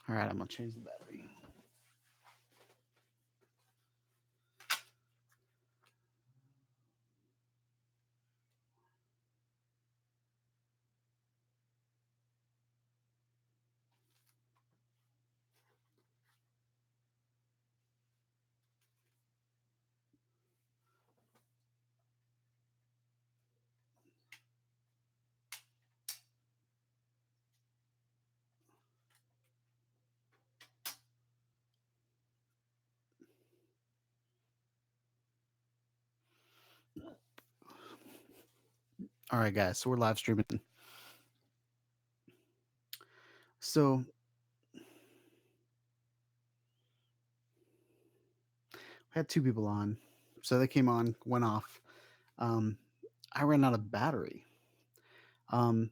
All right, I'm gonna change the battery. All right, guys, so we're live streaming. So we had two people on. So they came on, went off. I ran out of battery. And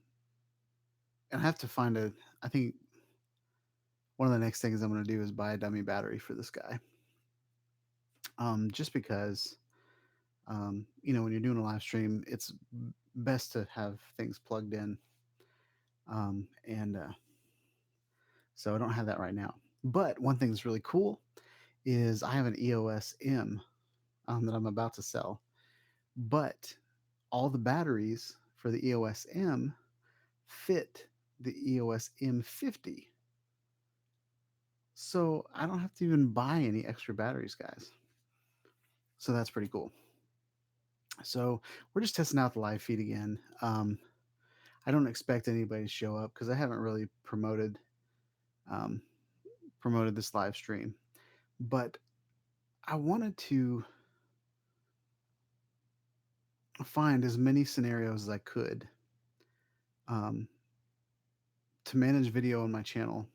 I have to find I think one of the next things I'm going to do is buy a dummy battery for this guy. Just because, when you're doing a live stream, it's best to have things plugged in. And so I don't have that right now. But one thing that's really cool is I have an EOS M that I'm about to sell. But all the batteries for the EOS M fit the EOS M50. So I don't have to even buy any extra batteries, guys. So that's pretty cool. So we're just testing out the live feed again. I don't expect anybody to show up because I haven't really um, promoted this live stream. But I wanted to find as many scenarios as I could um, to manage video on my channel.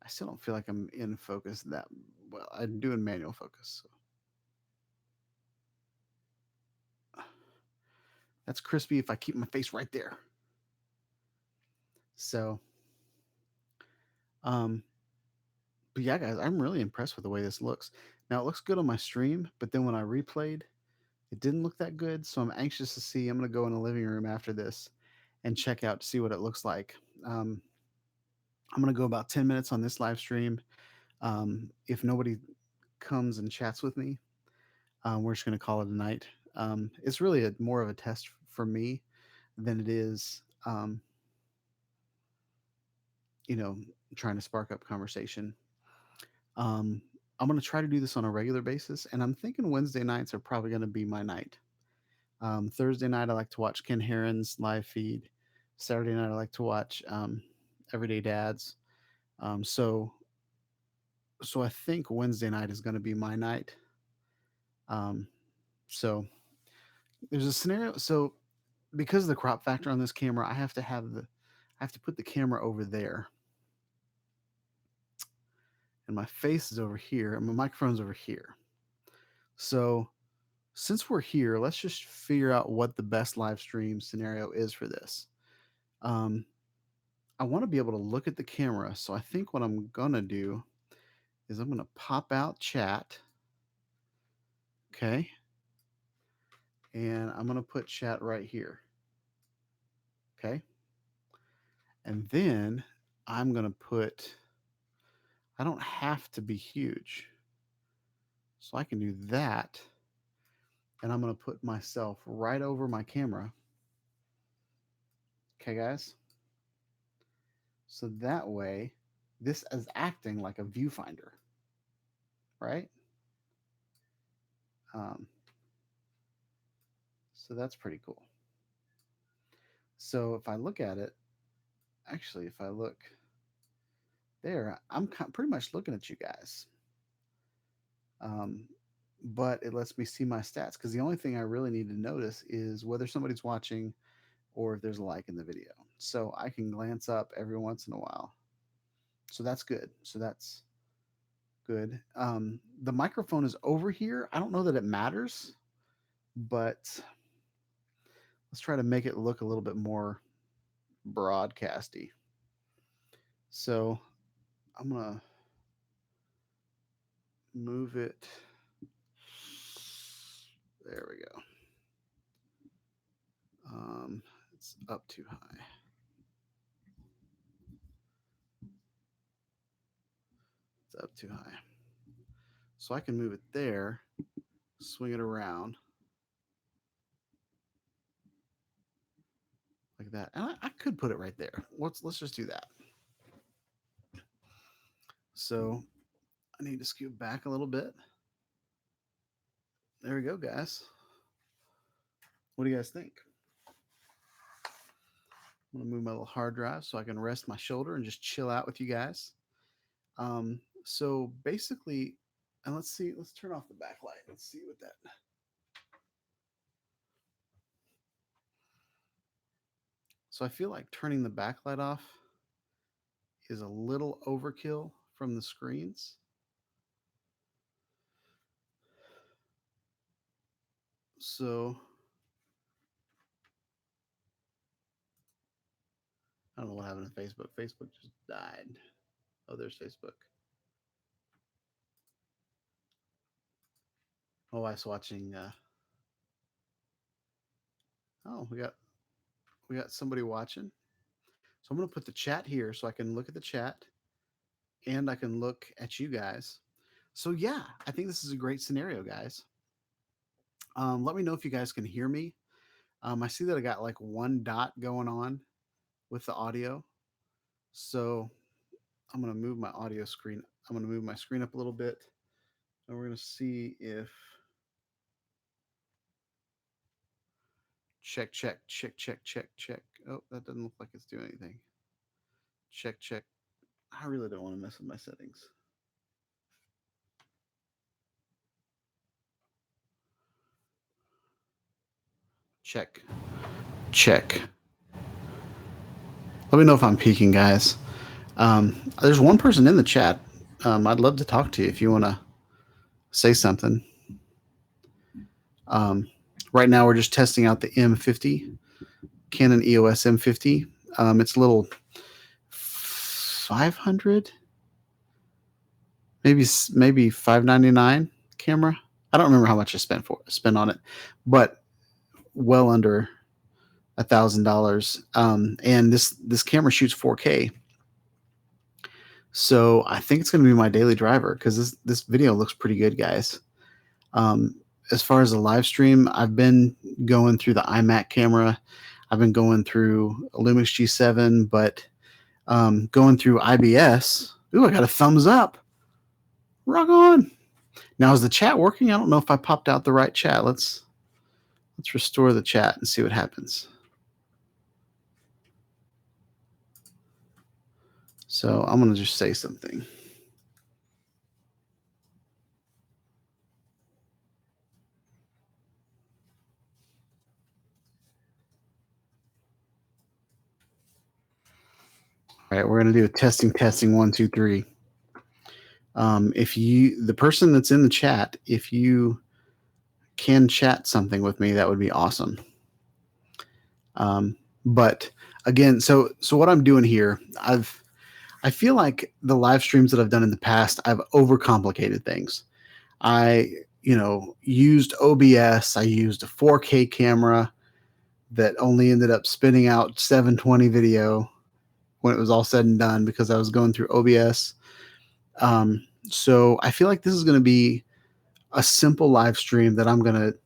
I still don't feel like I'm in focus that well. I'm doing manual focus. So. That's crispy if I keep my face right there. So, um, but yeah, guys, I'm really impressed with the way this looks. Now it looks good on my stream, but then when I replayed, it didn't look that good. So I'm anxious to see. I'm going to go in the living room after this and check out to see what it looks like. I'm going to go about 10 minutes on this live stream. If nobody comes and chats with me, we're just going to call it a night. It's really more of a test for me than it is, trying to spark up conversation. I'm going to try to do this on a regular basis, and I'm thinking Wednesday nights are probably going to be my night. Thursday night, I like to watch Ken Heron's live feed. Saturday night, I like to watch Everyday Dads. So I think Wednesday night is going to be my night. So there's a scenario. So because of the crop factor on this camera, I have to put the camera over there, and my face is over here, and my microphone's over here. So since we're here, let's just figure out what the best live stream scenario is for this. I want to be able to look at the camera. So I think what I'm going to do is I'm going to pop out chat. Okay. And I'm going to put chat right here. Okay. And then I'm going to I don't have to be huge. So I can do that. And I'm going to put myself right over my camera. Okay, guys. So that way, this is acting like a viewfinder, right? So that's pretty cool. So if I look at it, actually, if I look there, I'm pretty much looking at you guys. But it lets me see my stats because the only thing I really need to notice is whether somebody's watching or if there's a like in the video. So I can glance up every once in a while. So that's good. So that's good. The microphone is over here. I don't know that it matters, but let's try to make it look a little bit more broadcasty. So I'm going to move it. There we go. It's up too high. up too high. So I can move it there, swing it around like that. And I could put it right there. Let's just do that. So I need to scoot back a little bit. There we go, guys. What do you guys think? I'm gonna move my little hard drive so I can rest my shoulder and just chill out with you guys. So basically, and let's see, let's turn off the backlight. Let's see what that. So I feel like turning the backlight off is a little overkill from the screens. So I don't know what happened to Facebook. Facebook just died. Oh, there's Facebook. My wife's watching. Oh, we got somebody watching. So I'm gonna put the chat here so I can look at the chat and I can look at you guys. So yeah, I think this is a great scenario, guys. Let me know if you guys can hear me. I see that I got like one dot going on with the audio. So I'm going to move my audio screen. I'm going to move my screen up a little bit. And we're going to see if check. Oh, that doesn't look like it's doing anything. Check. I really don't want to mess with my settings. Check. Let me know if I'm peaking, guys. There's one person in the chat. I'd love to talk to you if you want to say something. Right now, we're just testing out the M50, Canon EOS M50. It's a little 500, maybe $599 camera. I don't remember how much I spent on it, but well under $1,000. And this camera shoots 4K. So I think it's going to be my daily driver because this video looks pretty good, guys. As far as the live stream, I've been going through the iMac camera. I've been going through Lumix G7, but going through IBS. Ooh, I got a thumbs up. Rock on. Now, is the chat working? I don't know if I popped out the right chat. Let's restore the chat and see what happens. So I'm going to just say something. All right, we're going to do a testing 1, 2, 3. The person that's in the chat, if you can chat something with me, that would be awesome. But again, so what I'm doing here, I feel like the live streams that I've done in the past, I've overcomplicated things. I used OBS. I used a 4K camera that only ended up spitting out 720 video when it was all said and done because I was going through OBS. So I feel like this is going to be a simple live stream that I'm going to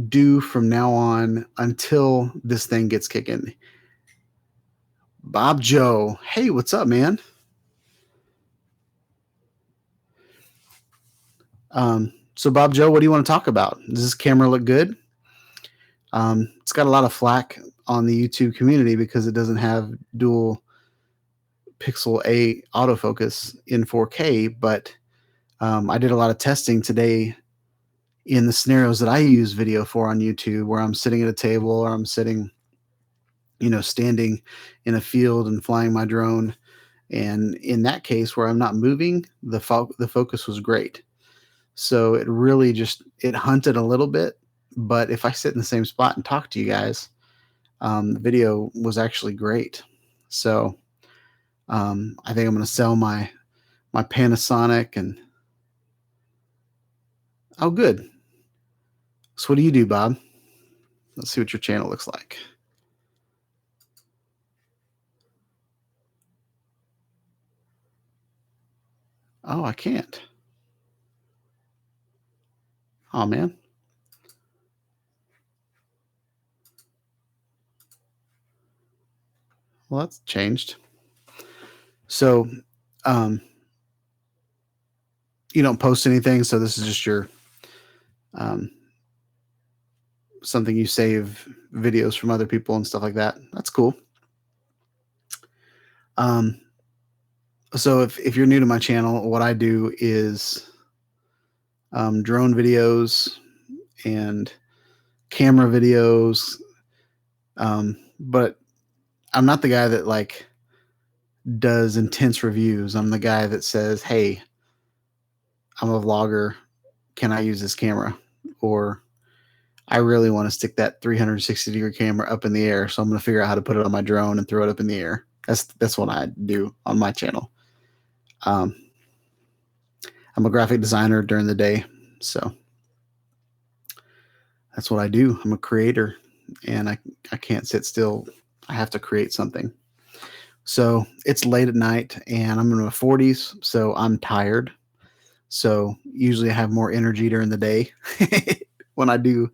do from now on until this thing gets kicking. Bob Joe, hey, what's up, man? So Bob Joe, what do you want to talk about? Does this camera look good? It's got a lot of flack on the YouTube community because it doesn't have dual pixel A autofocus in 4K, but I did a lot of testing today in the scenarios that I use video for on YouTube, where I'm sitting at a table or I'm sitting, standing in a field and flying my drone. And in that case where I'm not moving, the focus was great. So it really it hunted a little bit, but if I sit in the same spot and talk to you guys, the video was actually great. So I think I'm going to sell my Panasonic and oh, good. So what do you do, Bob? Let's see what your channel looks like. Oh, I can't. Oh man. Well, that's changed. So, um, you don't post anything, so this is just your um, something you save videos from other people and stuff like that. That's cool. Um, so if you're new to my channel, what I do is drone videos and camera videos, but I'm not the guy that like does intense reviews. I'm the guy that says, "Hey, I'm a vlogger. Can I use this camera?" Or I really want to stick that 360-degree camera up in the air, so I'm going to figure out how to put it on my drone and throw it up in the air. That's what I do on my channel. Um, I'm a graphic designer during the day, so that's what I do. I'm a creator, and I can't sit still. I have to create something. So it's late at night, and I'm in my 40s, so I'm tired. So usually I have more energy during the day when I do,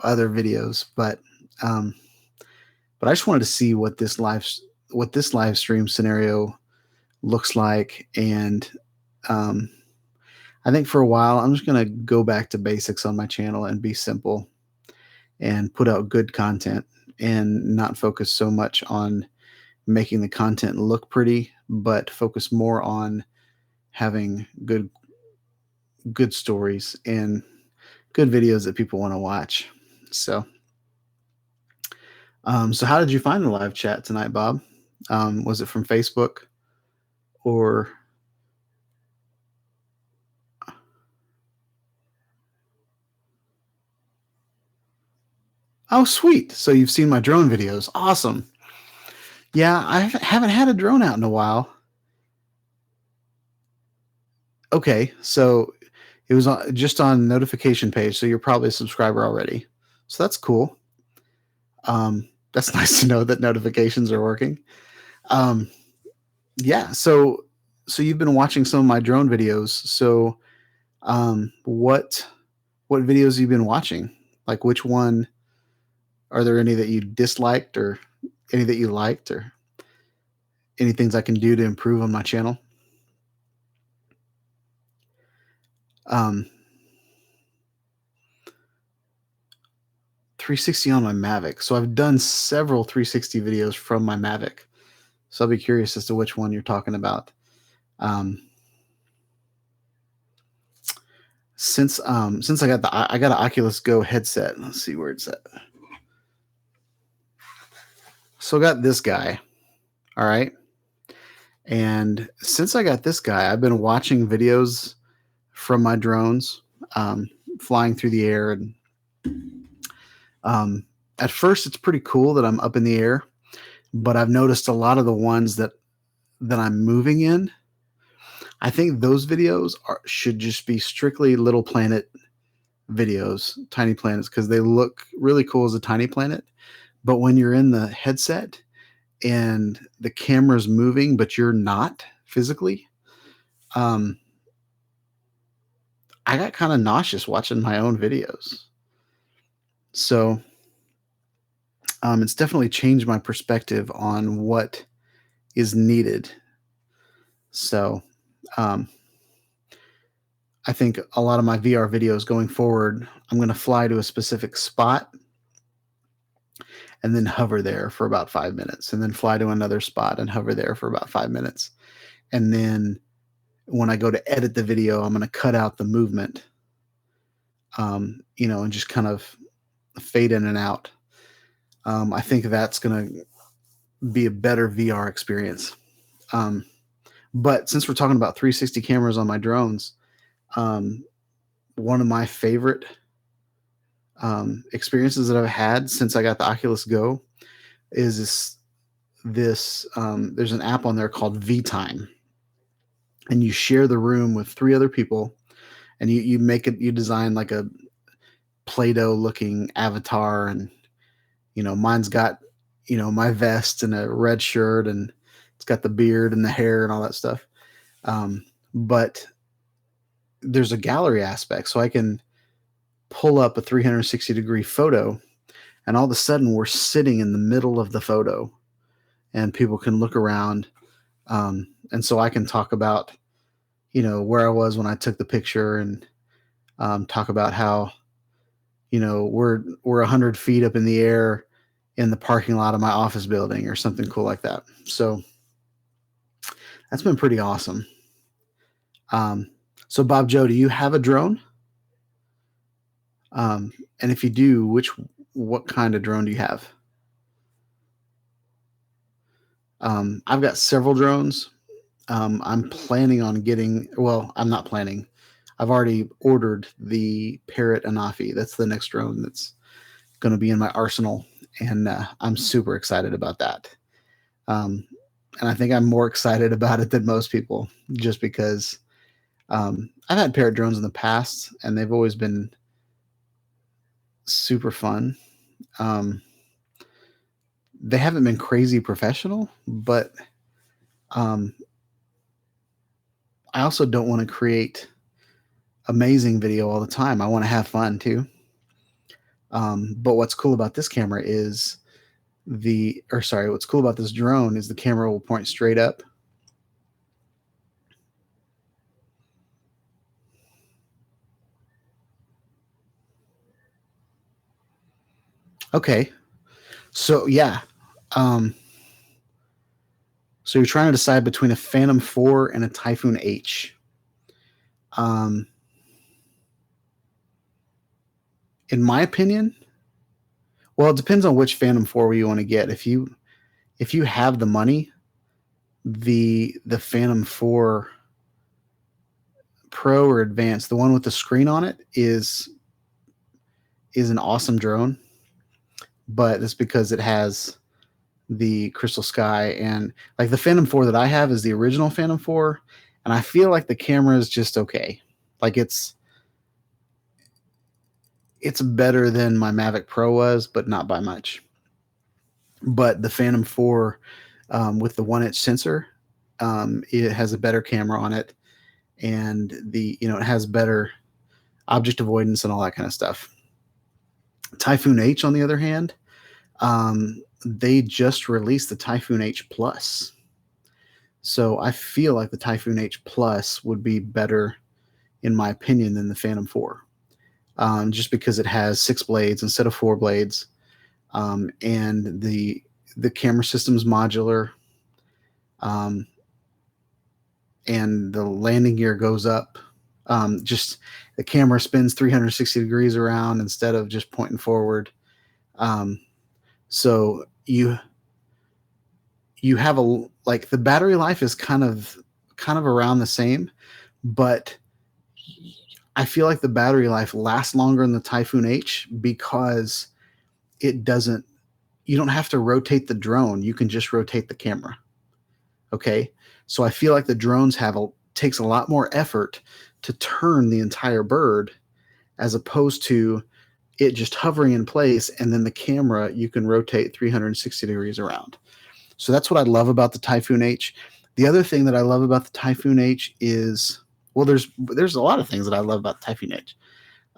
other videos. Um, but I just wanted to see what this live stream scenario looks like, and um, I think for a while I'm just gonna go back to basics on my channel and be simple and put out good content and not focus so much on making the content look pretty, but focus more on having good stories and good videos that people want to watch. So, so how did you find the live chat tonight, Bob? Was it from Facebook or? Oh, sweet. So you've seen my drone videos. Awesome. Yeah, I haven't had a drone out in a while. Okay, so it was just on notification page, so you're probably a subscriber already. So that's cool. That's nice to know that notifications are working. Um, yeah, so you've been watching some of my drone videos. So what videos have you been watching? Like which one? Are there any that you disliked or any that you liked or any things I can do to improve on my channel? Um, 360 on my Mavic. So I've done several 360 videos from my Mavic. So I'll be curious as to which one you're talking about. Um, since I got an Oculus Go headset. Let's see where it's at. So I got this guy. All right. And since I got this guy, I've been watching videos from my drones, flying through the air. And at first, it's pretty cool that I'm up in the air, but I've noticed a lot of the ones that I'm moving in. I think those videos should just be strictly little planet videos, tiny planets, because they look really cool as a tiny planet. But when you're in the headset and the camera's moving, but you're not physically, um, I got kind of nauseous watching my own videos. So it's definitely changed my perspective on what is needed. So um, I think a lot of my VR videos going forward, I'm going to fly to a specific spot and then hover there for about 5 minutes, and then fly to another spot and hover there for about 5 minutes. And then when I go to edit the video, I'm going to cut out the movement, and just kind of fade in and out. I think that's going to be a better VR experience. But since we're talking about 360 cameras on my drones, one of my favorite experiences that I've had since I got the Oculus Go is this there's an app on there called VTime, and you share the room with three other people, and you design like a Play-Doh looking avatar, and mine's got my vest and a red shirt, and it's got the beard and the hair and all that stuff. Um, but there's a gallery aspect, so I can pull up a 360-degree photo, and all of a sudden we're sitting in the middle of the photo, and people can look around, and so I can talk about, where I was when I took the picture, and talk about how, we're 100 feet up in the air in the parking lot of my office building or something cool like that. So that's been pretty awesome. So Bob Joe, do you have a drone? And if you do, what kind of drone do you have? I've got several drones. I'm planning on getting, well, I'm not planning. I've already ordered the Parrot Anafi. That's the next drone that's going to be in my arsenal. And I'm super excited about that. And I think I'm more excited about it than most people, just because I've had Parrot drones in the past, and they've always been super fun. They haven't been crazy professional, but I also don't want to create amazing video all the time. I want to have fun too. But what's cool about this camera is what's cool about this drone is the camera will point straight up. Okay. So yeah. So you're trying to decide between a Phantom 4 and a Typhoon H. In my opinion, well, it depends on which Phantom 4 you want to get. If you have the money, the Phantom 4 Pro or Advanced, the one with the screen on it, is an awesome drone. But it's because it has the crystal sky, and like the Phantom 4 that I have is the original Phantom 4, and I feel like the camera is just okay. Like it's better than my Mavic Pro was, but not by much. But the Phantom 4 with the 1-inch sensor, it has a better camera on it, and it has better object avoidance and all that kind of stuff. Typhoon H, on the other hand, they just released the Typhoon H Plus. So I feel like the Typhoon H Plus would be better, in my opinion, than the Phantom 4. Just because it has 6 blades instead of 4 blades. And the camera system's modular. And the landing gear goes up. Just the camera spins 360 degrees around instead of just pointing forward. So you have the battery life is kind of around the same, but I feel like the battery life lasts longer in the Typhoon H because you don't have to rotate the drone. You can just rotate the camera. Okay. So I feel like the drones takes a lot more effort to turn the entire bird, as opposed to it just hovering in place, and then the camera, you can rotate 360 degrees around. So that's what I love about the Typhoon H. The other thing that I love about the Typhoon H is, well, there's a lot of things that I love about the Typhoon H.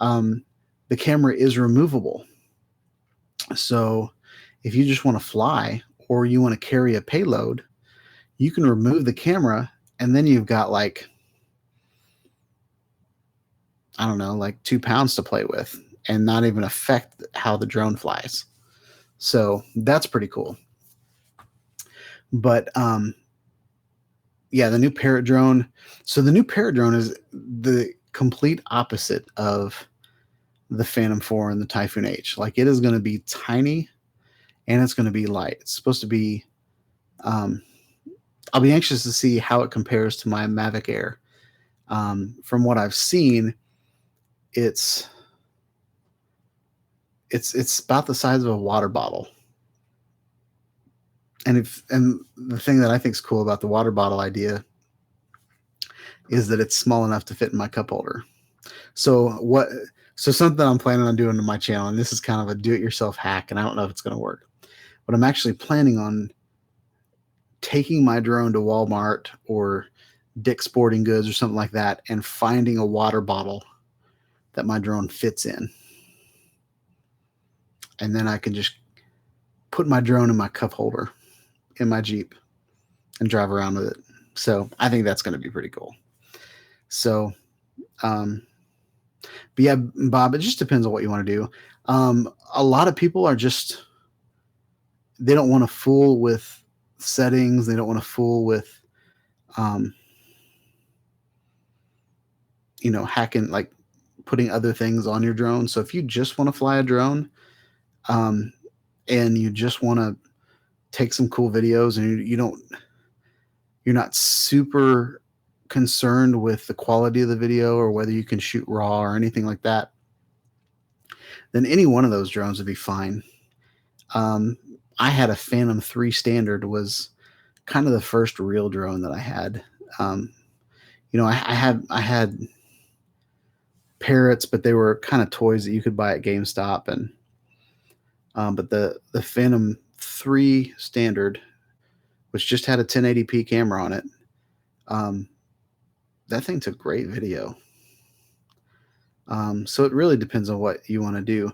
The camera is removable. So if you just want to fly, or you want to carry a payload, you can remove the camera, and then you've got like 2 pounds to play with, and not even affect how the drone flies. So that's pretty cool. But yeah, the new Parrot drone. So the new Parrot drone is the complete opposite of the Phantom 4 and the Typhoon H. Like, it is going to be tiny, and it's going to be light. It's supposed to be, I'll be anxious to see how it compares to my Mavic Air. From what I've seen, it's about the size of a water bottle. And the thing that I think is cool about the water bottle idea is that it's small enough to fit in my cup holder. So something I'm planning on doing to my channel, and this is kind of a do-it-yourself hack, and I don't know if it's going to work, but I'm actually planning on taking my drone to Walmart or Dick's Sporting Goods or something like that and finding a water bottle that my drone fits in. And then I can just put my drone in my cup holder in my Jeep and drive around with it. So I think that's going to be pretty cool. So, but yeah, Bob, it just depends on what you want to do. A lot of people are just, they don't want to fool with settings. They don't want to fool with, hacking, like putting other things on your drone. So if you just want to fly a drone, and you just want to take some cool videos and you're not super concerned with the quality of the video or whether you can shoot raw or anything like that, then any one of those drones would be fine. I had a Phantom 3 Standard, was kind of the first real drone that I had. I had Parrots, but they were kind of toys that you could buy at GameStop, and but the Phantom 3 Standard, which just had a 1080p camera on it, that thing took great video. So it really depends on what you want to do.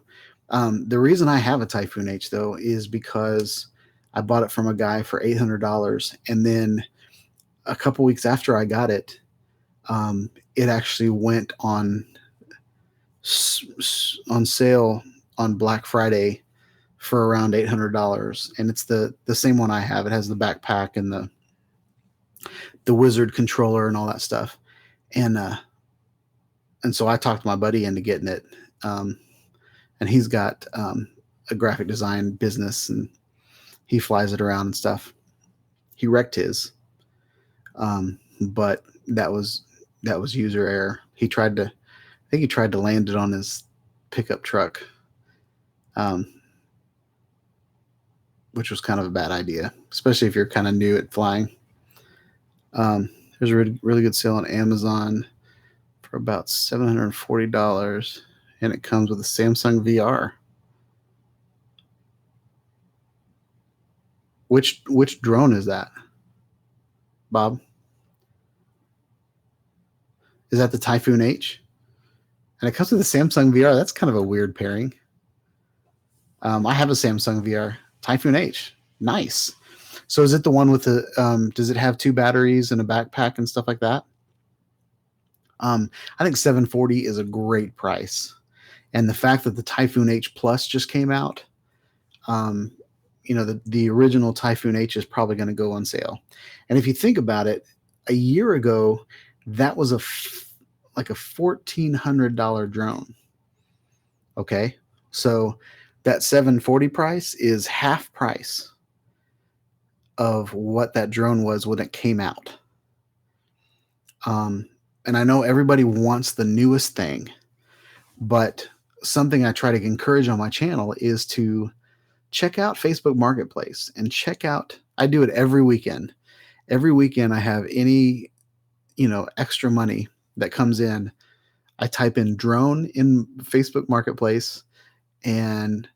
The reason I have a Typhoon H, though, is because I bought it from a guy for $800, and then a couple weeks after I got it, it actually went on sale on Black Friday for around $800, and it's the same one I have. It has the backpack and the Wizard controller and all that stuff, and so I talked my buddy into getting it, and he's got a graphic design business, and he flies it around and stuff. He wrecked his, but that was user error. I think he tried to land it on his pickup truck, which was kind of a bad idea, especially if you're kind of new at flying. There's a really good sale on Amazon for about $740, and it comes with a Samsung VR. Which drone is that, Bob? Is that the Typhoon H? And it comes with a Samsung VR. That's kind of a weird pairing. I have a Samsung VR. Typhoon H. Nice. So is it the one with the, does it have 2 batteries and a backpack and stuff like that? I think $740 is a great price. And the fact that the Typhoon H Plus just came out, the original Typhoon H is probably going to go on sale. And if you think about it, a year ago, that was like a $1,400 drone. Okay. So that $740 price is half price of what that drone was when it came out. And I know everybody wants the newest thing, but something I try to encourage on my channel is to check out Facebook Marketplace and I do it every weekend. Every weekend I have any, extra money that comes in. I type in drone in Facebook Marketplace and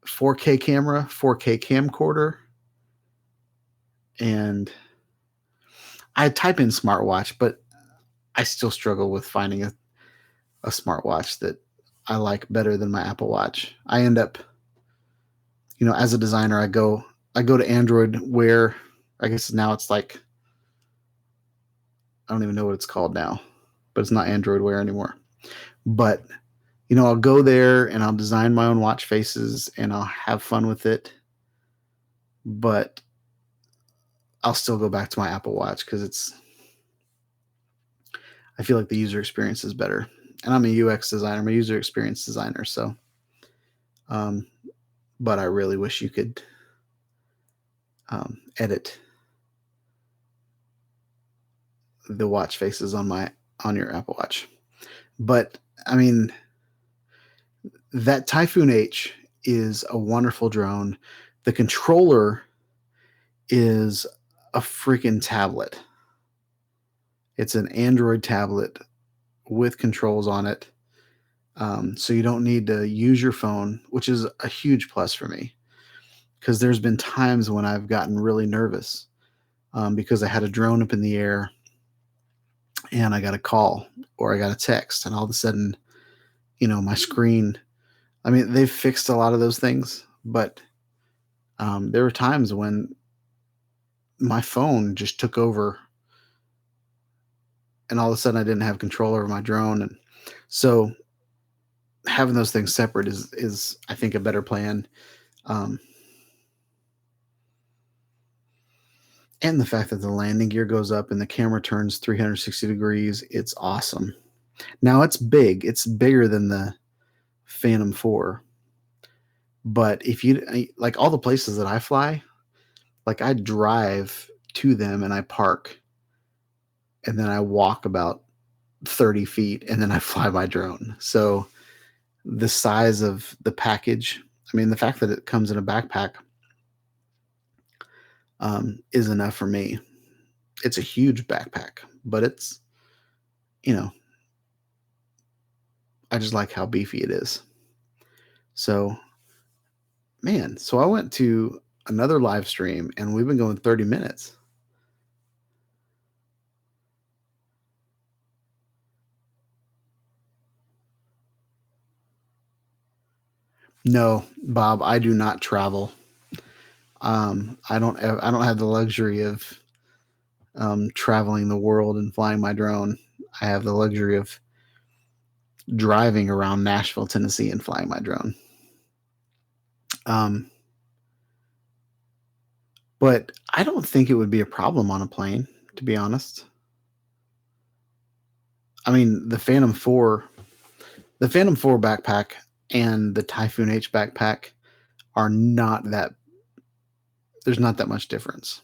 4K camera, 4K camcorder, and I type in smartwatch, but I still struggle with finding a smartwatch that I like better than my Apple Watch. I end up, as a designer, I go to Android Wear. I guess now it's like, I don't even know what it's called now, but it's not Android Wear anymore. But, I'll go there and I'll design my own watch faces and I'll have fun with it. But I'll still go back to my Apple Watch because I feel like the user experience is better. And I'm a UX designer, I'm a user experience designer. So, but I really wish you could edit the watch faces on your Apple Watch. But I mean, that Typhoon H is a wonderful drone. The controller is a freaking tablet. It's an Android tablet with controls on it. So you don't need to use your phone, which is a huge plus for me, because there's been times when I've gotten really nervous because I had a drone up in the air and I got a call or I got a text, and all of a sudden, my screen. I mean, they've fixed a lot of those things, but there were times when my phone just took over, and all of a sudden I didn't have control over my drone, and so having those things separate is I think a better plan. Um, and the fact that the landing gear goes up and the camera turns 360 degrees, it's awesome. Now it's big; it's bigger than the Phantom 4. But if you like all the places that I fly, like I drive to them and I park and then I walk about 30 feet and then I fly my drone. So the size of the package, I mean, the fact that it comes in a backpack is enough for me. It's a huge backpack, but it's, you know, I just like how beefy it is. So, man, so I went to another live stream and we've been going 30 minutes. No, Bob, I do not travel. I don't have the luxury of traveling the world and flying my drone. I have the luxury of driving around Nashville, Tennessee, and flying my drone. Um, but I don't think it would be a problem on a plane, to be honest. I mean, the Phantom 4 backpack and the Typhoon H backpack are not that. There's not that much difference.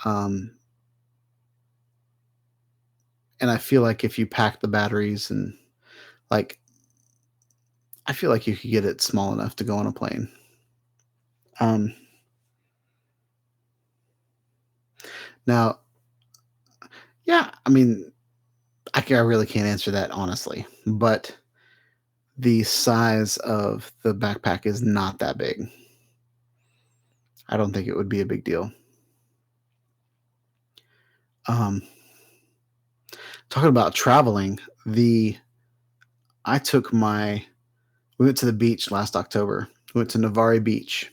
Um, and I feel like if you pack the batteries and like, I feel like you could get it small enough to go on a plane. Um, Now, yeah, I mean, I really can't answer that honestly, but the size of the backpack is not that big. I don't think it would be a big deal. Um, Talking about traveling, the I took my we went to the beach last October. We went to Navarre Beach.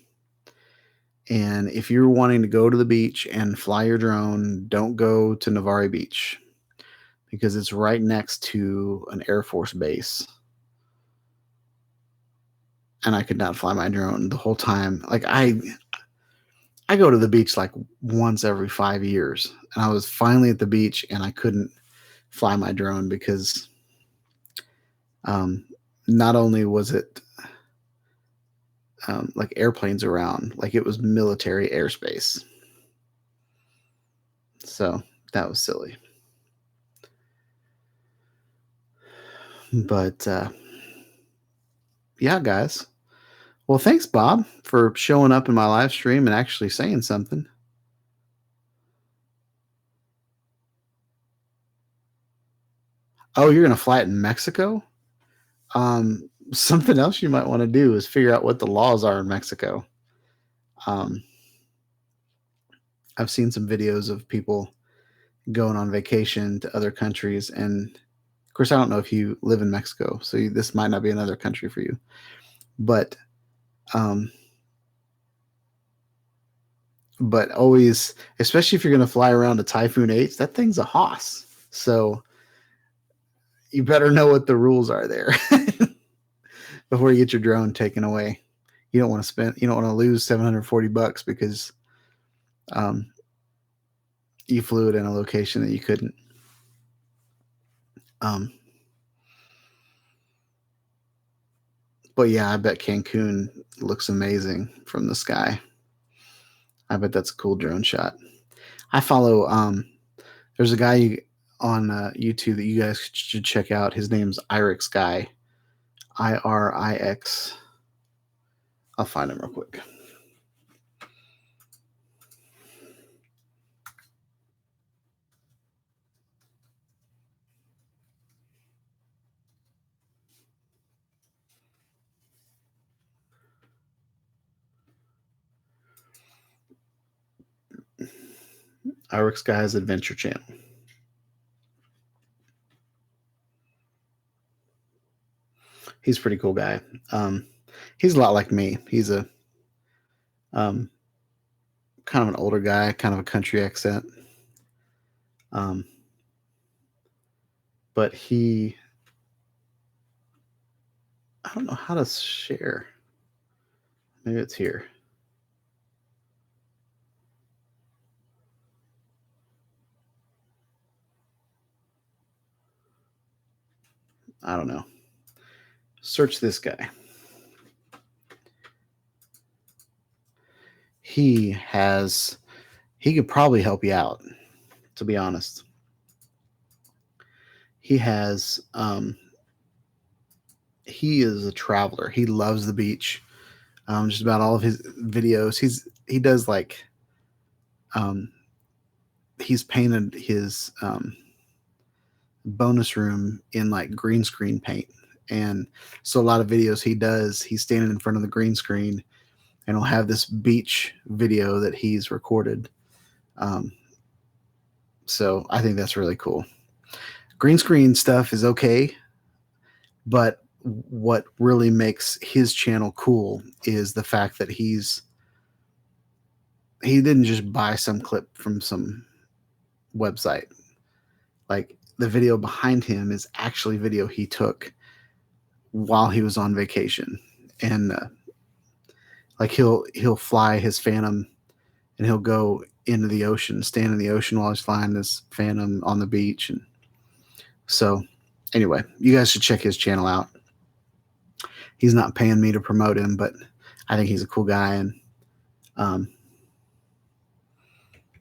And if you're wanting to go to the beach and fly your drone, don't go to Navarre Beach because it's right next to an Air Force base. And I could not fly my drone the whole time. Like I go to the beach like once every 5 years, and I was finally at the beach and I couldn't fly my drone because um, not only was it like airplanes around, like it was military airspace. So that was silly. But yeah, guys. Well, thanks, Bob, for showing up in my live stream and actually saying something. Oh, you're going to fly it in Mexico? Something else you might want to do is figure out what the laws are in Mexico. Um, I've seen some videos of people going on vacation to other countries, and of course, I don't know if you live in Mexico, so this might not be another country for you. But um, but always, especially if you're going to fly around a Typhoon H, that thing's a hoss. So you better know what the rules are there before you get your drone taken away. You don't want to lose $740 because um, you flew it in a location that you couldn't. Um, but yeah, I bet Cancun looks amazing from the sky. I bet that's a cool drone shot. I follow. There's a guy on YouTube that you guys should check out. His name's Irix Guy. IRIX. I'll find him real quick. Irix Guy's Adventure Channel. He's a pretty cool guy. He's a lot like me. He's a kind of an older guy, kind of a country accent. Um, but I don't know how to share. Maybe it's here. I don't know. Search this guy. He could probably help you out, to be honest. He is a traveler. He loves the beach. Just about all of his videos. He does like he's painted his bonus room in like green screen paint. And so a lot of videos he's standing in front of the green screen and he'll have this beach video that he's recorded. So I think that's really cool. Green screen stuff is okay, but what really makes his channel cool is the fact that he didn't just buy some clip from some website. Like the video behind him is actually video he took while he was on vacation, and like he'll fly his Phantom and he'll go into the ocean, stand in the ocean while he's flying this Phantom on the beach. And so anyway, you guys should check his channel out. He's not paying me to promote him, but I think he's a cool guy. And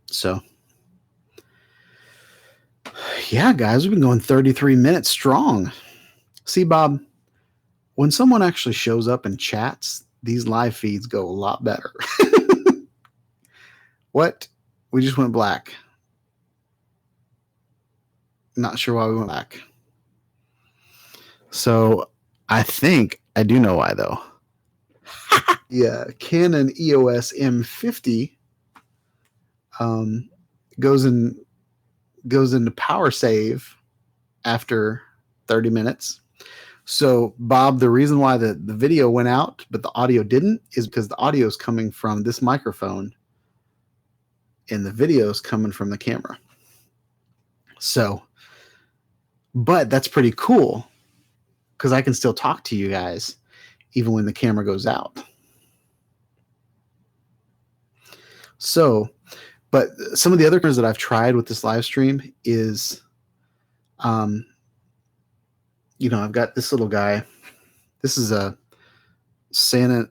so yeah, guys, we've been going 33 minutes strong. See, Bob, when someone actually shows up and chats, these live feeds go a lot better. What? We just went black. Not sure why we went black. So I think I do know why, though. Yeah, Canon EOS M50 goes into power save after 30 minutes. So, Bob, the reason why the video went out but the audio didn't is because the audio is coming from this microphone and the video is coming from the camera. So, but that's pretty cool because I can still talk to you guys even when the camera goes out. So, but some of the other cameras that I've tried with this live stream is, I've got this little guy. This is a Santa.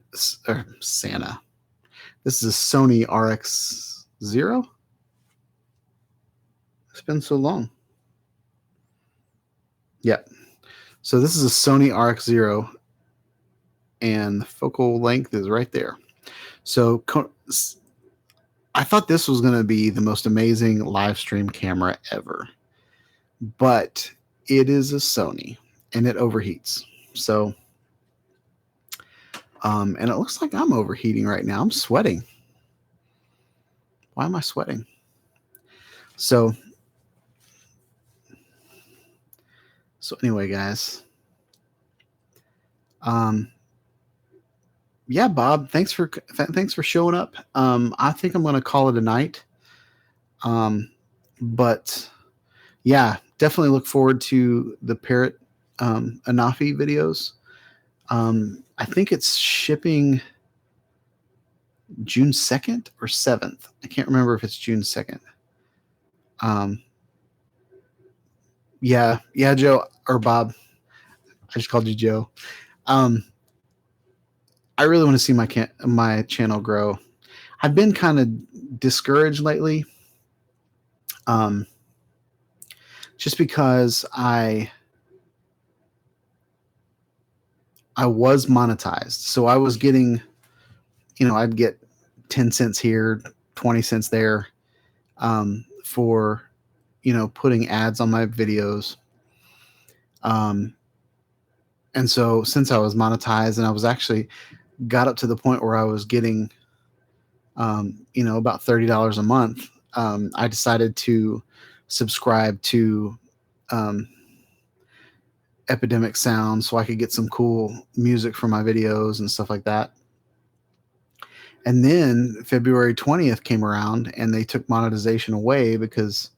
This is a Sony RX0. It's been so long. Yep. So this is a Sony RX0, and the focal length is right there. So I thought this was going to be the most amazing live stream camera ever, but it is a Sony and it overheats. So, and it looks like I'm overheating right now. I'm sweating. Why am I sweating? So anyway, guys, yeah, Bob, thanks for showing up. I think I'm going to call it a night. But yeah, definitely look forward to the Parrot Anafi videos. I think it's shipping June 2nd or 7th. I can't remember if it's June 2nd. Yeah, Joe or Bob. I just called you Joe. I really want to see my channel grow. I've been kind of discouraged lately. Just because I was monetized. So I was getting, I'd get 10 cents here, 20 cents there, for, putting ads on my videos. And so since I was monetized and I was actually got up to the point where I was getting, about $30 a month, I decided to subscribe to Epidemic sound so I could get some cool music for my videos and stuff like that. And then February 20th came around and they took monetization away because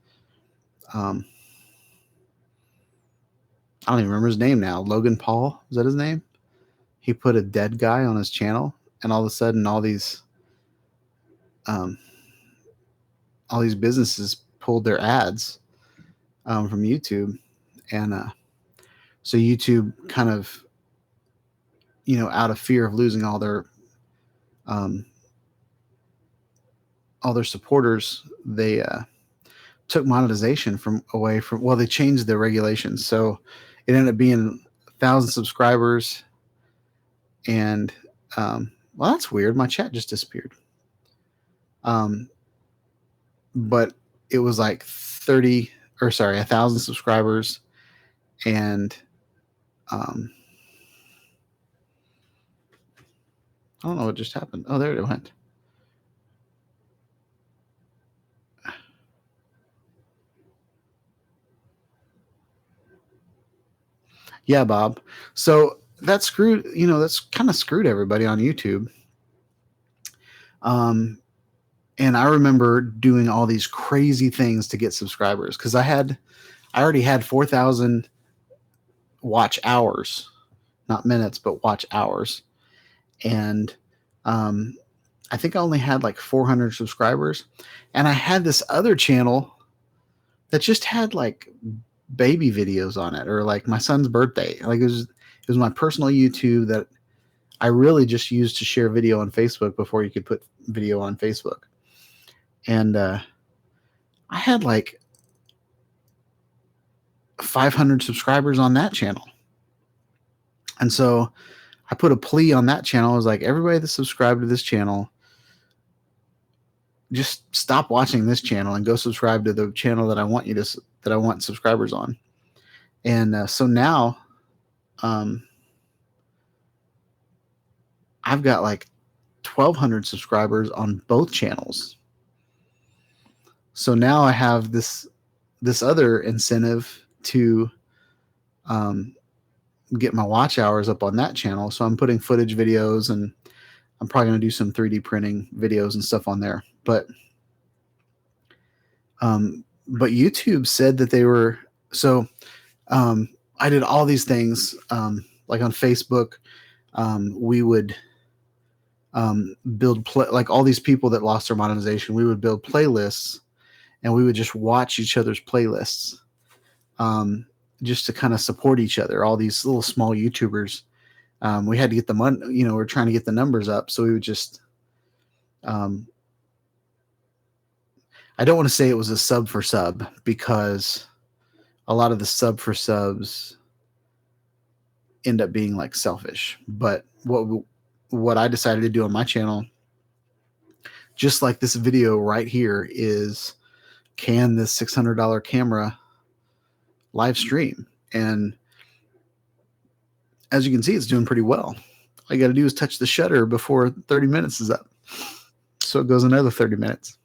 um, I don't even remember his name now. Logan Paul, is that his name? He put a dead guy on his channel, and all of a sudden, um, all these businesses pulled their ads from YouTube, and so YouTube kind of, out of fear of losing um, all their supporters, they took monetization away from. Well, they changed their regulations, so it ended up being 1,000 subscribers, and well, that's weird. My chat just disappeared. But it was like 1,000 subscribers, and I don't know what just happened. Oh, there it went. Yeah, Bob. So that's screwed. That's kind of screwed everybody on YouTube. And I remember doing all these crazy things to get subscribers because I already had 4,000 watch hours, not minutes, but watch hours, and I think I only had like 400 subscribers, and I had this other channel that just had like baby videos on it, or like my son's birthday. Like it was my personal YouTube that I really just used to share video on Facebook before you could put video on Facebook. And I had like 500 subscribers on that channel. And so I put a plea on that channel. I was like, everybody that's subscribed to this channel, just stop watching this channel and go subscribe to the channel that I want subscribers on. And so now I've got like 1,200 subscribers on both channels. So now I have this other incentive to get my watch hours up on that channel. So I'm putting footage videos, and I'm probably going to do some 3D printing videos and stuff on there. But YouTube said that they were so. I did all these things, like on Facebook. We would build like all these people that lost their monetization. We would build playlists, and we would just watch each other's playlists, just to kind of support each other. All these little small YouTubers. We had to get the money. We're trying to get the numbers up, so we would just. I don't want to say it was a sub for sub, because a lot of the sub for subs end up being like selfish. But what I decided to do on my channel, just like this video right here, is can this $600 camera live stream. And as you can see, it's doing pretty well. All you got to do is touch the shutter before 30 minutes is up. So it goes another 30 minutes.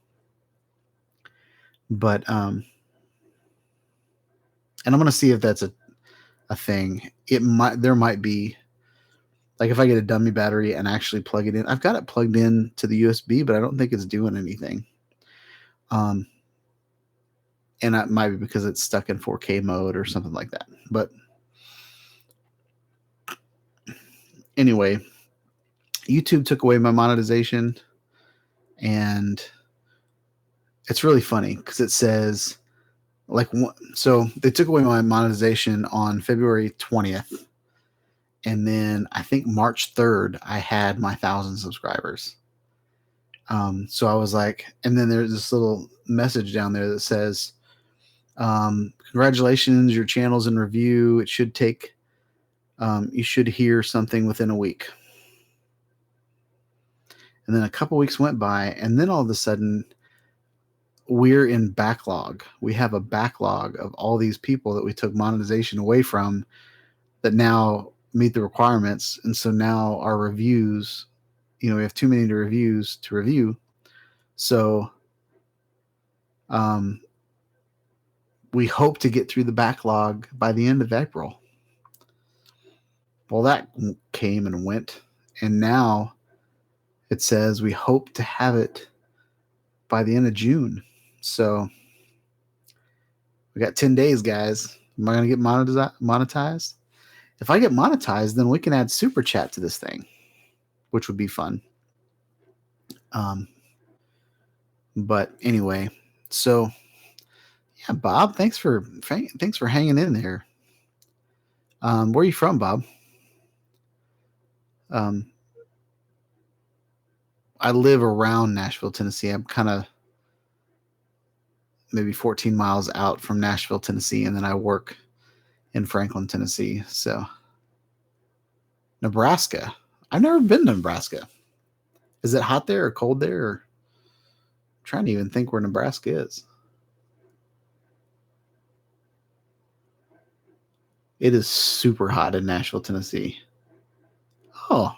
But and I'm going to see if that's a thing. There might be, like, if I get a dummy battery and actually plug it in. I've got it plugged in to the USB, but I don't think it's doing anything. And that might be because it's stuck in 4K mode or something like that. But anyway, YouTube took away my monetization, and it's really funny because it says, like, so they took away my monetization on February 20th. And then I think March 3rd, I had my 1,000 subscribers. So I was like, and then there's this little message down there that says, congratulations, your channel's in review. It should take, you should hear something within a week. And then a couple weeks went by, and then all of a sudden, we're in backlog. We have a backlog of all these people that we took monetization away from that now meet the requirements. And so now our reviews, we have too many reviews to review. So we hope to get through the backlog by the end of April. Well, that came and went, and now it says we hope to have it by the end of June. So we got 10 days, guys. Am I going to get monetized? If I get monetized, then we can add super chat to this thing, which would be fun. But anyway, so yeah, Bob, thanks for hanging in there. Where are you from, Bob? I live around Nashville, Tennessee. I'm kind of maybe 14 miles out from Nashville, Tennessee, and then I work in Franklin, Tennessee. So Nebraska. I've never been to Nebraska. Is it hot there or cold there? Or... I'm trying to even think where Nebraska is. It is super hot in Nashville, Tennessee. Oh,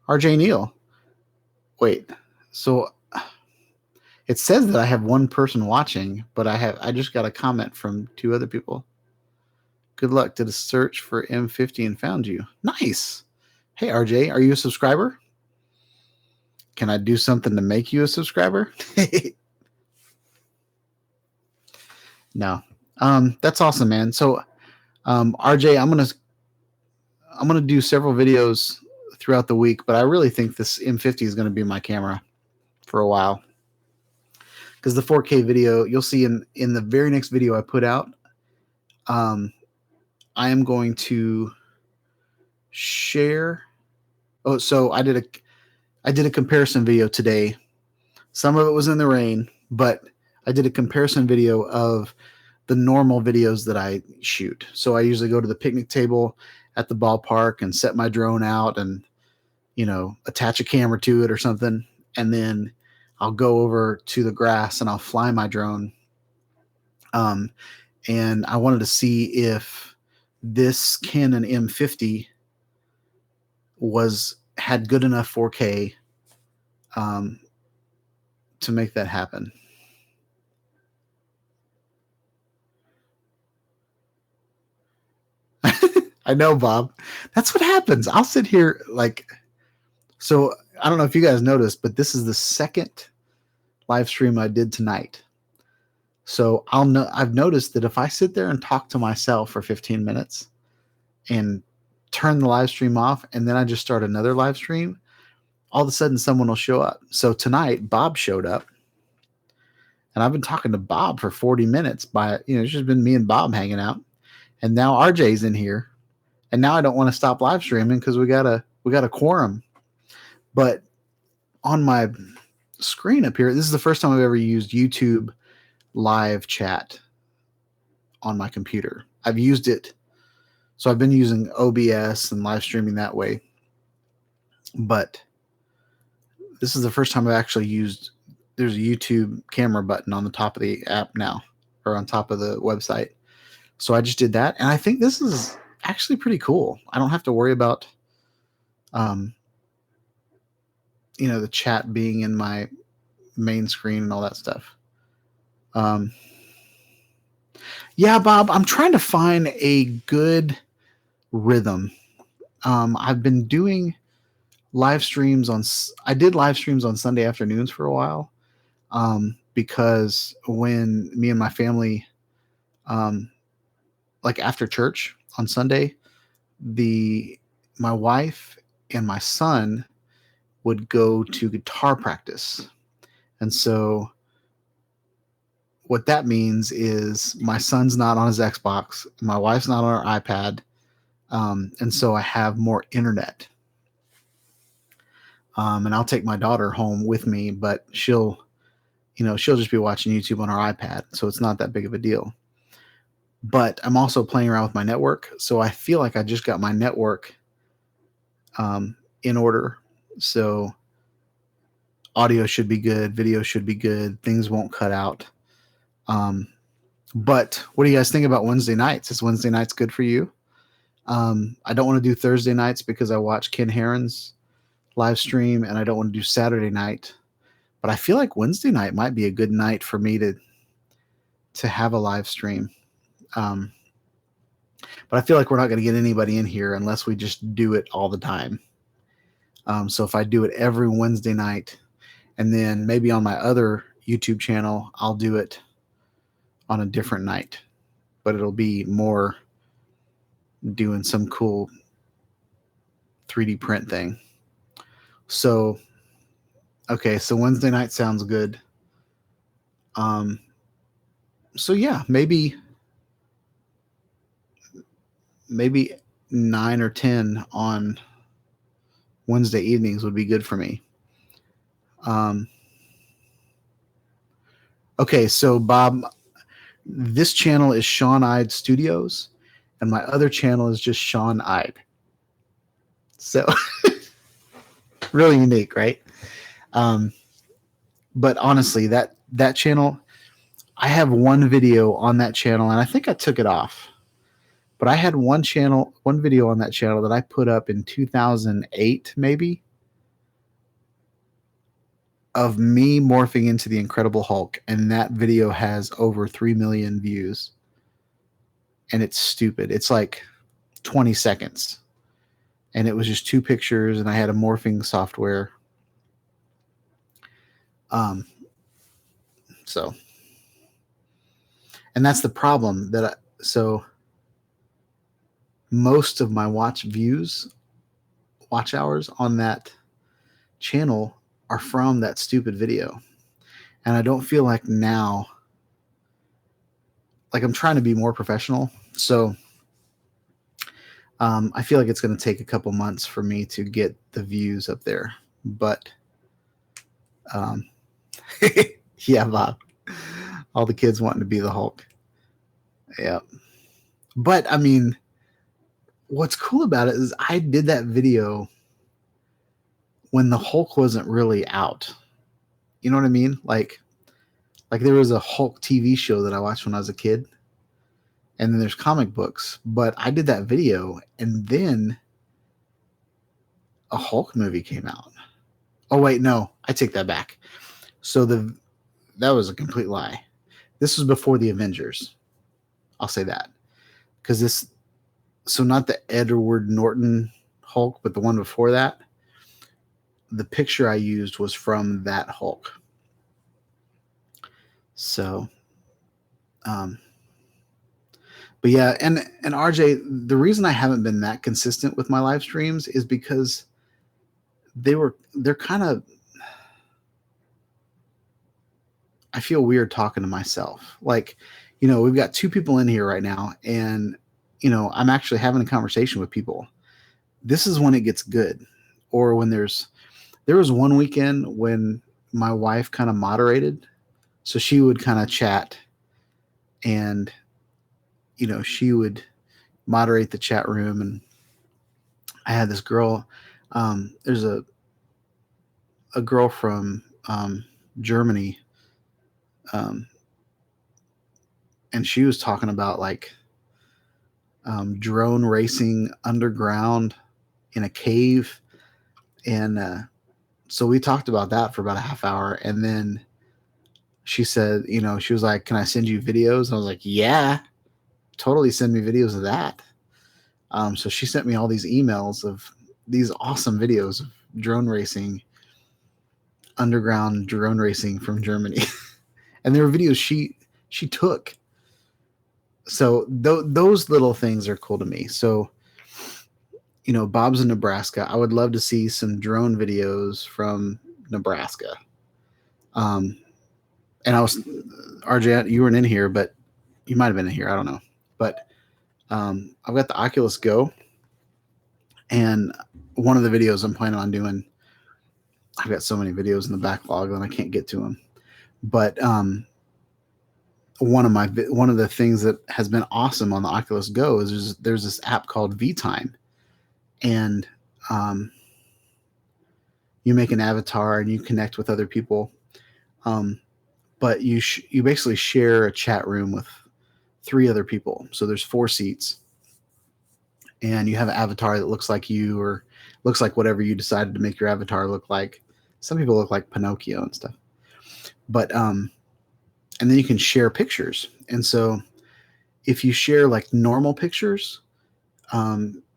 RJ Neal. Wait, so it says that I have one person watching, but I just got a comment from 2 other people. Good luck. Did a search for M50 and found you. Nice. Hey, RJ, are you a subscriber? Can I do something to make you a subscriber? No. That's awesome, man. So, RJ, I'm gonna do several videos throughout the week, but I really think this M50 is gonna be my camera for a while. Because the 4K video, you'll see in the very next video I put out, I am going to share. Oh, so I did a comparison video today. Some of it was in the rain, but I did a comparison video of the normal videos that I shoot. So I usually go to the picnic table at the ballpark and set my drone out and, attach a camera to it or something. And then I'll go over to the grass and I'll fly my drone. And I wanted to see if this Canon M50 had good enough 4K to make that happen. I know, Bob. That's what happens. I'll sit here so I don't know if you guys noticed, but this is the second live stream I did tonight. So I've noticed that if I sit there and talk to myself for 15 minutes and turn the live stream off, and then I just start another live stream, all of a sudden someone will show up. So tonight, Bob showed up, and I've been talking to Bob for 40 minutes. It's just been me and Bob hanging out, and now RJ's in here, and now I don't want to stop live streaming because we got a quorum. But on my screen up here, this is the first time I've ever used YouTube live chat on my computer. I've used it. So I've been using OBS and live streaming that way. But this is the first time I've actually there's a YouTube camera button on the top of the app now, or on top of the website. So I just did that. And I think this is actually pretty cool. I don't have to worry about, the chat being in my main screen and all that stuff. Yeah, Bob, I'm trying to find a good rhythm. I've been doing live streams I did live streams on Sunday afternoons for a while, because when me and my family, after church on Sunday, my wife and my son would go to guitar practice. And so what that means is my son's not on his Xbox, my wife's not on her iPad, and so I have more internet. And I'll take my daughter home with me, but she'll just be watching YouTube on her iPad, so it's not that big of a deal. But I'm also playing around with my network, so I feel like I just got my network in order. So audio should be good, video should be good, things won't cut out. But what do you guys think about Wednesday nights? Is Wednesday nights good for you? I don't want to do Thursday nights because I watch Ken Herron's live stream, and I don't want to do Saturday night. But I feel like Wednesday night might be a good night for me to have a live stream. but I feel like we're not going to get anybody in here unless we just do it all the time. So if I do it every Wednesday night, and then maybe on my other YouTube channel, I'll do it on a different night, but it'll be more doing some cool 3D print thing. So, okay, so Wednesday night sounds good. So yeah, maybe 9 or 10 on Wednesday evenings would be good for me. Okay, so Bob, this channel is Shawn Eyed Studios, and my other channel is just Shawn Eyed. So really unique, right? But honestly, that channel, I have one video on that channel, and I think I took it off. But I had one video on that channel that I put up in 2008, maybe, of me morphing into the Incredible Hulk, and that video has over 3 million views. And it's stupid. It's like 20 seconds. And it was just 2 pictures, and I had a morphing software. So, and that's the problem so most of my watch hours on that channel are from that stupid video. And I don't feel like now, like I'm trying to be more professional. So I feel like it's going to take a couple months for me to get the views up there. But yeah, Bob, all the kids wanting to be the Hulk. Yeah. But I mean, what's cool about it is I did that video when the Hulk wasn't really out. You know what I mean? Like there was a Hulk TV show that I watched when I was a kid, and then there's comic books. But I did that video, and then a Hulk movie came out. Oh wait, no, I take that back. So that was a complete lie. This was before the Avengers. I'll say that, because so not the Edward Norton Hulk, but the one before that. The picture I used was from that Hulk. So, but yeah, and RJ, the reason I haven't been that consistent with my live streams is because they're kind of, I feel weird talking to myself. Like, we've got 2 people in here right now, and I'm actually having a conversation with people. This is when it gets good. Or when there was one weekend when my wife kind of moderated. So she would kind of chat, and, she would moderate the chat room. And I had this girl, there's a girl from Germany, and she was talking about like drone racing underground in a cave. And so we talked about that for about a half hour. And then she said, she was like, "Can I send you videos?" And I was like, "Yeah, totally, send me videos of that." So she sent me all these emails of these awesome videos of drone racing, underground drone racing from Germany. And there were videos she took. So those little things are cool to me. So, Bob's in Nebraska. I would love to see some drone videos from Nebraska. And RJ, you weren't in here, but you might have been in here. I don't know. But I've got the Oculus Go, and one of the videos I'm planning on doing, I've got so many videos in the backlog that I can't get to them. But one of the things that has been awesome on the Oculus Go is there's this app called VTime, and you make an avatar and you connect with other people. But you basically share a chat room with 3 other people. So there's 4 seats, and you have an avatar that looks like you, or looks like whatever you decided to make your avatar look like. Some people look like Pinocchio and stuff. But and then you can share pictures. And so if you share like normal pictures,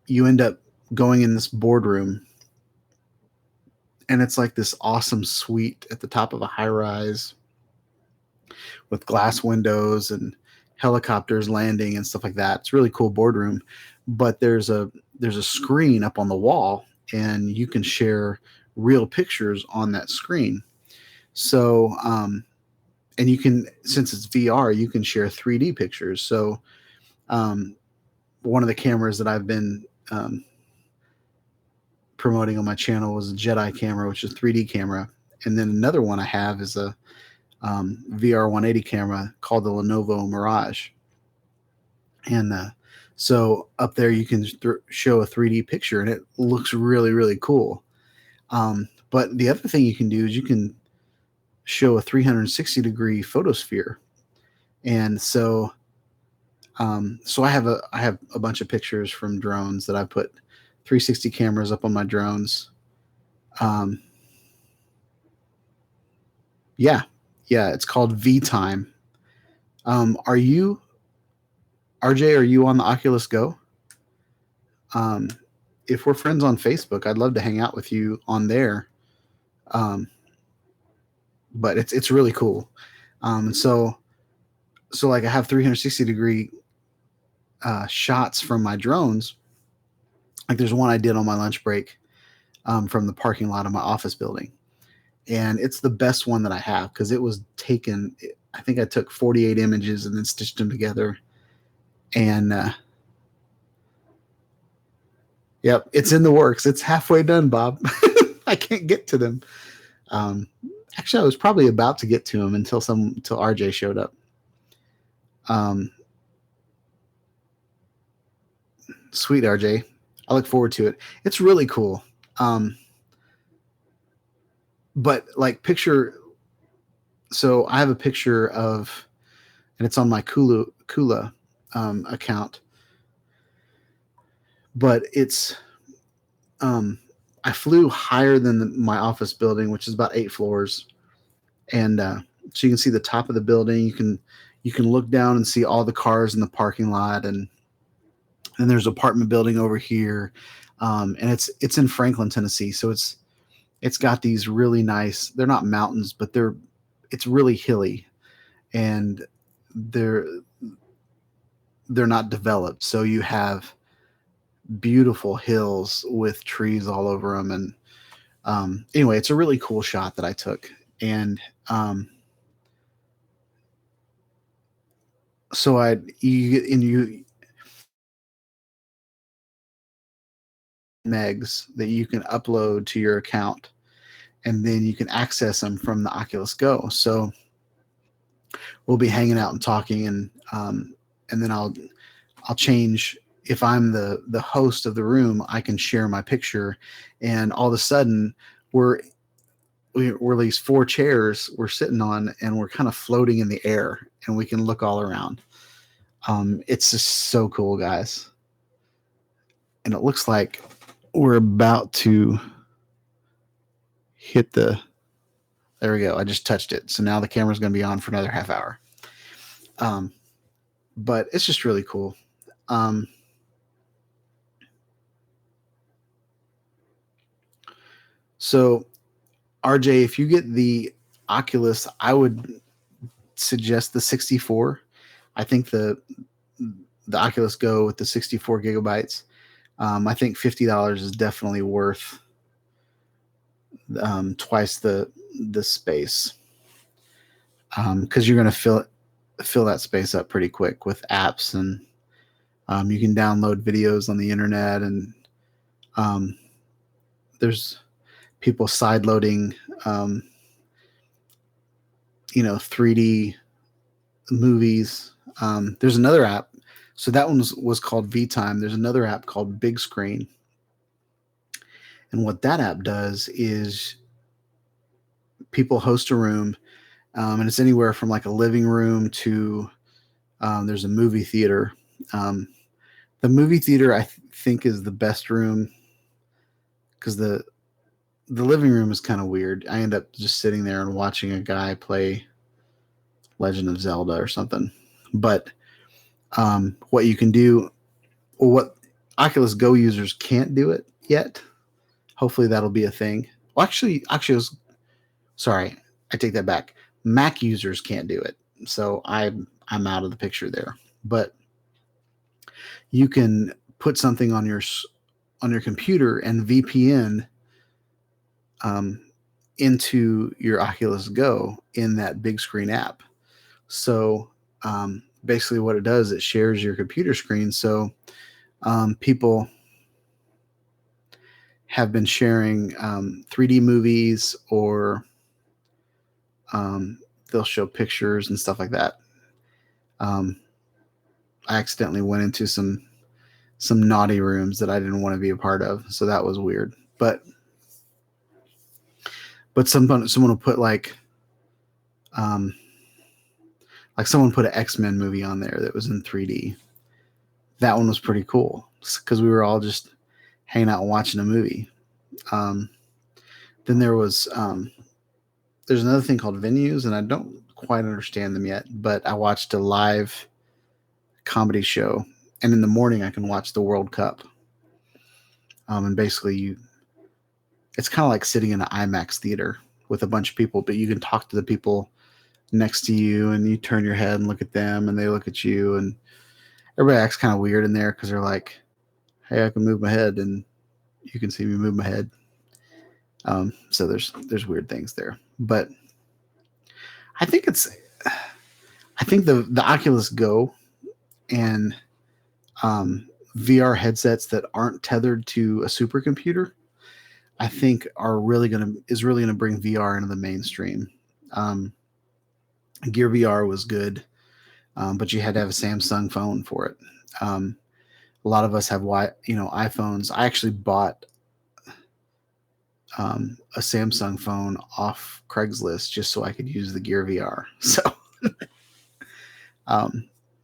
you end up going in this boardroom, and it's like this awesome suite at the top of a high rise with glass windows and helicopters landing and stuff like that. It's a really cool boardroom, but there's a screen up on the wall, and you can share real pictures on that screen. So, and you can, since it's VR, you can share 3D pictures. So, um, one of the cameras that I've been promoting on my channel was a Jedi camera, which is a 3D camera, and then another one I have is a VR 180 camera called the Lenovo Mirage. And so up there you can show a 3D picture, and it looks really, really cool. But the other thing you can do is you can show a 360-degree photosphere. And so I have a bunch of pictures from drones that I put 360 cameras up on my drones. Yeah, it's called V Time. Are you, RJ? Are you on the Oculus Go? Um, if we're friends on Facebook, I'd love to hang out with you on there. Um, but it's really cool. So like I have 360-degree shots from my drones. Like there's one I did on my lunch break from the parking lot of my office building, and it's the best one that I have because it was taken. I think I took 48 images and then stitched them together. And yep, it's in the works. It's halfway done, Bob. I can't get to them. Actually, I was probably about to get to them until RJ showed up. Sweet RJ, I look forward to it. It's really cool. But like picture, so I have a picture of, and it's on my Kula account, but it's I flew higher than my office building, which is about 8 floors, and so you can see the top of the building. You can look down and see all the cars in the parking lot, and there's an apartment building over here, and it's in Franklin, Tennessee. So it's got these really nice. They're not mountains, but it's really hilly, and they're not developed. So you have beautiful hills with trees all over them, and anyway, it's a really cool shot that I took. And so you megs that you can upload to your account, and then you can access them from the Oculus Go. So we'll be hanging out and talking, and then I'll change. If I'm the host of the room, I can share my picture, and all of a sudden we're these 4 chairs we're sitting on, and we're kind of floating in the air, and we can look all around. It's just so cool, guys. And it looks like we're about to hit the. There we go. I just touched it, so now the camera's going to be on for another half hour. But it's just really cool. So, RJ, if you get the Oculus, I would suggest the 64. I think the Oculus Go with the 64 gigabytes. I think $50 is definitely worth twice the space, because you're going to fill that space up pretty quick with apps, and you can download videos on the internet, and there's people side loading 3D movies. There's another app. So that one was called VTime. There's another app called Big Screen. And what that app does is people host a room, and it's anywhere from like a living room to there's a movie theater. The movie theater, I think, is the best room, because the living room is kind of weird. I end up just sitting there and watching a guy play Legend of Zelda or something. But What you can do, or what Oculus Go users can't do it yet. Hopefully that'll be a thing. Well, actually, sorry, I take that back. Mac users can't do it, so I'm out of the picture there. But you can put something on your computer and VPN into your Oculus Go in that big screen app. So basically, what it does, it shares your computer screen. So people have been sharing 3D movies, or they'll show pictures and stuff like that. I accidentally went into some naughty rooms that I didn't want to be a part of, so that was weird. But someone will put like someone put an X-Men movie on there that was in 3D. That one was pretty cool because we were all just hanging out and watching a movie. Then there's another thing called venues, and I don't quite understand them yet, but I watched a live comedy show, and in the morning I can watch the World Cup. And basically it's kind of like sitting in an IMAX theater with a bunch of people, but you can talk to the people next to you, and you turn your head and look at them, and they look at you, and everybody acts kind of weird in there because they're like, hey, I can move my head, and you can see me move my head. So there's weird things there, but I think the Oculus Go and VR headsets that aren't tethered to a supercomputer, I think is really gonna bring VR into the mainstream. Gear VR was good, but you had to have a Samsung phone for it. A lot of us have iPhones. I actually bought a Samsung phone off Craigslist just so I could use the Gear VR. So,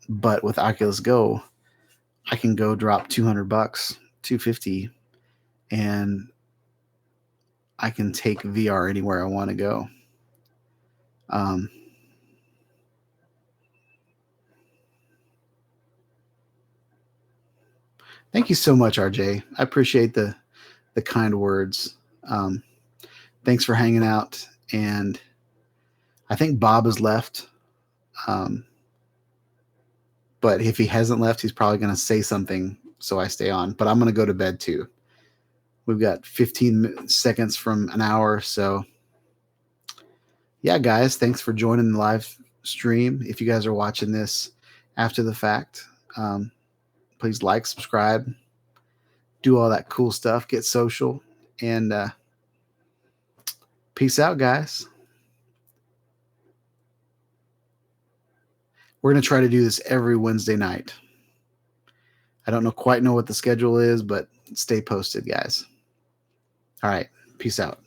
but with Oculus Go, I can go drop $200, $250, and I can take VR anywhere I want to go. Thank you so much, RJ. I appreciate the kind words. Thanks for hanging out, and I think Bob has left. But if he hasn't left, he's probably going to say something, so I stay on. But I'm going to go to bed too. We've got 15 seconds from an hour, so yeah, guys, thanks for joining the live stream. If you guys are watching this after the fact, please like, subscribe, do all that cool stuff, get social, and peace out, guys. We're going to try to do this every Wednesday night. I don't quite know what the schedule is, but stay posted, guys. All right, peace out.